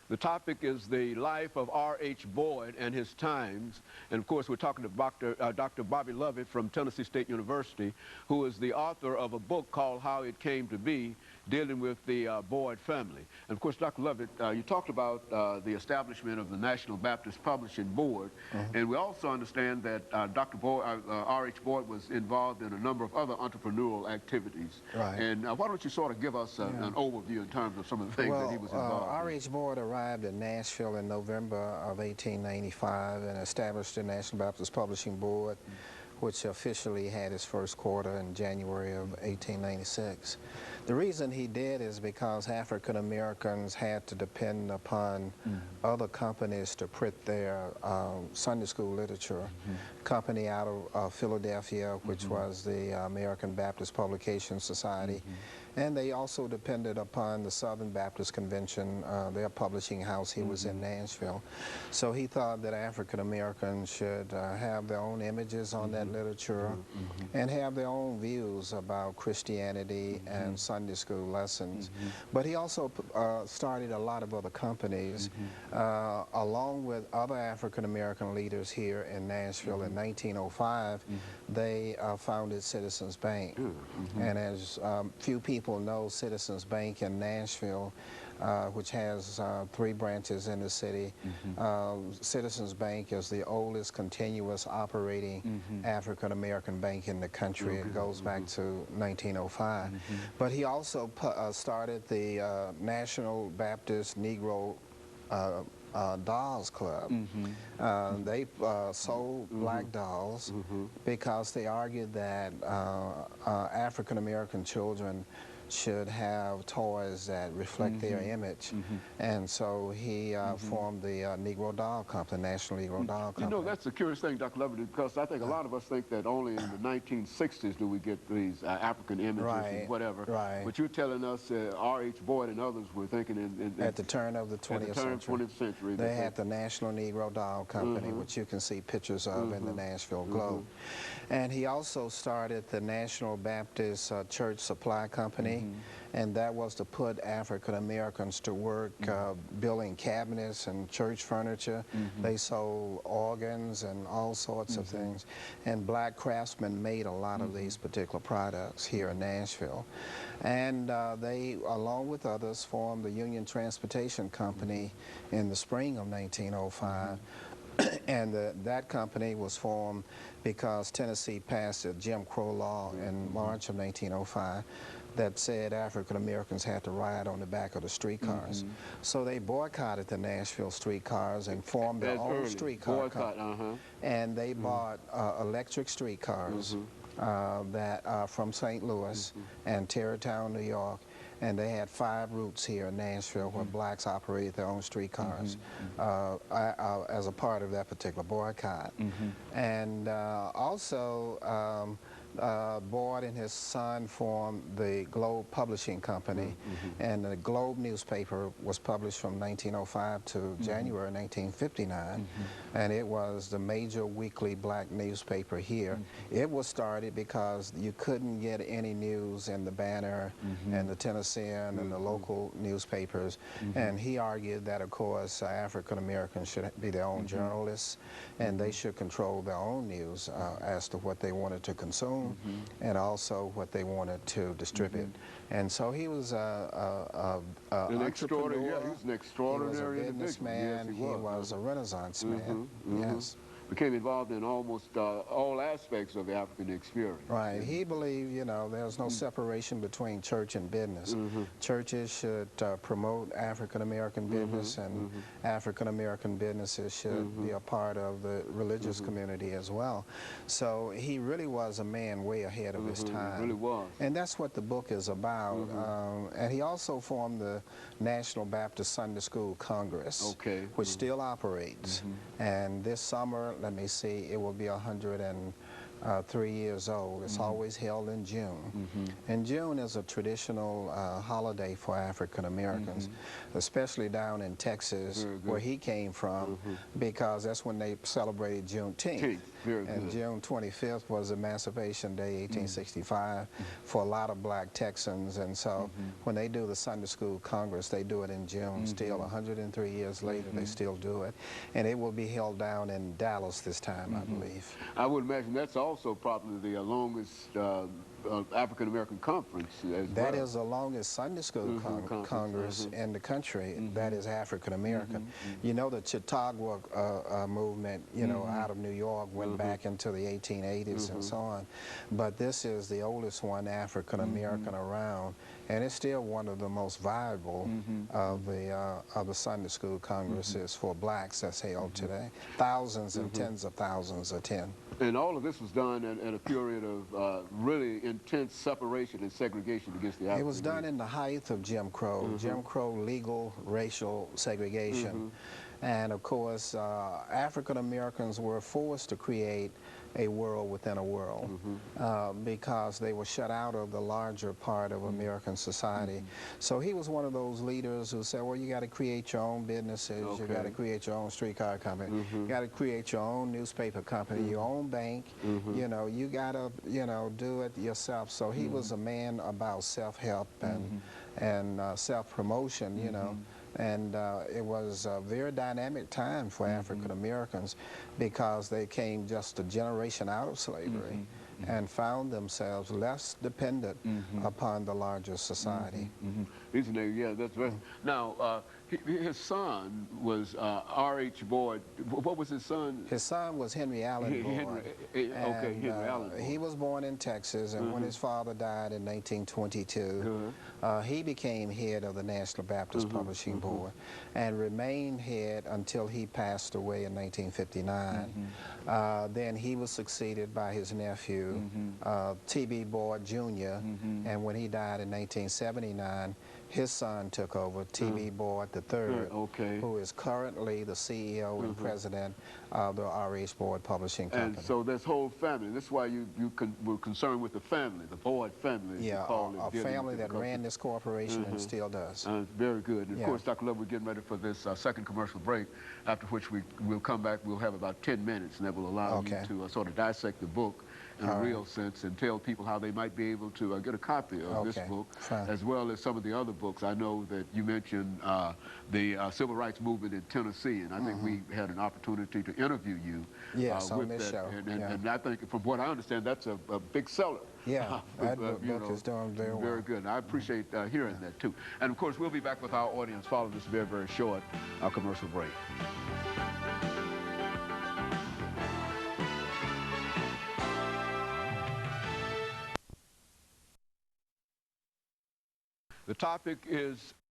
The topic is the life of R.H. Boyd and his times. And of course, we're talking to Dr. Bobby Lovett from Tennessee State University, who is the author of a book called How It Came to Be, dealing with the Boyd family. And of course, Dr. Lovett, you talked about the establishment of the National Baptist Publishing Board. And we also understand that Dr. R.H. Boyd was involved in a number of other entrepreneurial activities. Right. And why don't you sort of give us an overview in terms of some of the things that he was involved in? R.H. Boyd arrived in Nashville in November of 1895 and established the National Baptist Publishing Board, which officially had its first quarter in January of 1896. The reason he did is because African Americans had to depend upon other companies to print their Sunday school literature. Company out of Philadelphia, which was the American Baptist Publication Society, and they also depended upon the Southern Baptist Convention, their publishing house. He was in Nashville. So he thought that African Americans should have their own images on that literature and have their own views about Christianity and Sunday school lessons. But he also started a lot of other companies, along with other African American leaders here in Nashville. In 1905, they founded Citizens Bank. And as few people know, Citizens Bank in Nashville, which has 3 branches in the city. Citizens Bank is the oldest continuous operating African American bank in the country. It goes back to 1905. But he also started the National Baptist Negro Dolls Club. They sold black dolls because they argued that African American children should have toys that reflect their image. And so he formed the Negro Doll Company, National Negro Doll Company. You know, that's a curious thing, Dr. Lovett, because I think a lot of us think that only in the 1960s do we get these African images and whatever. But you're telling us R.H. Boyd and others were thinking at the turn of the 20th century. They had the National Negro Doll Company, which you can see pictures of in the Nashville Globe. And he also started the National Baptist Church Supply Company, and that was to put African Americans to work building cabinets and church furniture. They sold organs and all sorts of things. And black craftsmen made a lot of these particular products here in Nashville. And they, along with others, formed the Union Transportation Company in the spring of 1905. And that company was formed because Tennessee passed a Jim Crow law in March of 1905 that said African Americans had to ride on the back of the streetcars. So they boycotted the Nashville streetcars and formed their own streetcar company. And they bought electric streetcars that are from St. Louis and Tarrytown, New York. And they had 5 routes here in Nashville where blacks operated their own streetcars as a part of that particular boycott. And also, Boyd and his son formed the Globe Publishing Company, and the Globe newspaper was published from 1905 to January 1959, and it was the major weekly black newspaper here. It was started because you couldn't get any news in the Banner and the Tennessean and the local newspapers, and he argued that, of course, African Americans should be their own journalists, and they should control their own news as to what they wanted to consume and also what they wanted to distribute. And so he was an entrepreneur. Yeah, he was an extraordinary he was a businessman. Yes, he was a Renaissance man. Yes. Became involved in almost all aspects of the African experience. Right. He believed, you know, there's no separation between church and business. Churches should promote African American business, and African American businesses should be a part of the religious community as well. So he really was a man way ahead of his time. Really was. And that's what the book is about. And he also formed the National Baptist Sunday School Congress, which still operates. And this summer, let me see, it will be 103 years old. It's always held in June. And June is a traditional holiday for African Americans, especially down in Texas, where he came from, because that's when they celebrated Juneteenth. Very good. And June 25th was Emancipation Day, 1865, for a lot of black Texans. And so when they do the Sunday School Congress, they do it in June. Still 103 years later, they still do it. And it will be held down in Dallas this time, I believe. I would imagine that's also probably the longest African-American conference as That well. is the longest Sunday School Congress in the country. That is African-American. You know, the Chautauqua movement, you know, out of New York went back into the 1880s and so on. But this is the oldest one African-American around, and it's still one of the most viable of the Sunday School Congresses for blacks that's held today. Thousands and tens of thousands attend. And all of this was done at a period of really intense separation and segregation against the African. It was done in the height of Jim Crow, Jim Crow legal racial segregation. And of course, African Americans were forced to create a world within a world because they were shut out of the larger part of American society. So he was one of those leaders who said, well, you got to create your own businesses, you got to create your own streetcar company, you got to create your own newspaper company, your own bank, you know, you got to, you know, do it yourself. So he was a man about self-help and self-promotion, you know. And it was a very dynamic time for African Americans because they came just a generation out of slavery and found themselves less dependent upon the larger society. Yeah, that's right. Now, his son was R.H. Boyd. What was his son? His son was Henry Allen Boyd. Henry Allen Boyd. He was born in Texas, and when his father died in 1922, he became head of the National Baptist Publishing Board and remained head until he passed away in 1959. Then he was succeeded by his nephew, T.B. Boyd Jr., and when he died in 1979, his son took over, T.B. Boyd III, who is currently the CEO and president of the R.H. Boyd Publishing Company. And so this whole family, this is why you were concerned with the family, the Boyd family. Yeah, a family that ran this corporation and still does. Very good. And of course, Dr. Love, we're getting ready for this second commercial break, after which we'll come back. We'll have about 10 minutes, and that will allow you to sort of dissect the book in a real sense and tell people how they might be able to get a copy of this book, as well as some of the other books. I know that you mentioned the Civil Rights Movement in Tennessee, and I think we had an opportunity to interview you on with this that. show. And I think, from what I understand, that's a big seller. Yeah, that book is doing very well. Very good. I appreciate hearing that, too. And, of course, we'll be back with our audience following this very, very short commercial break. The topic is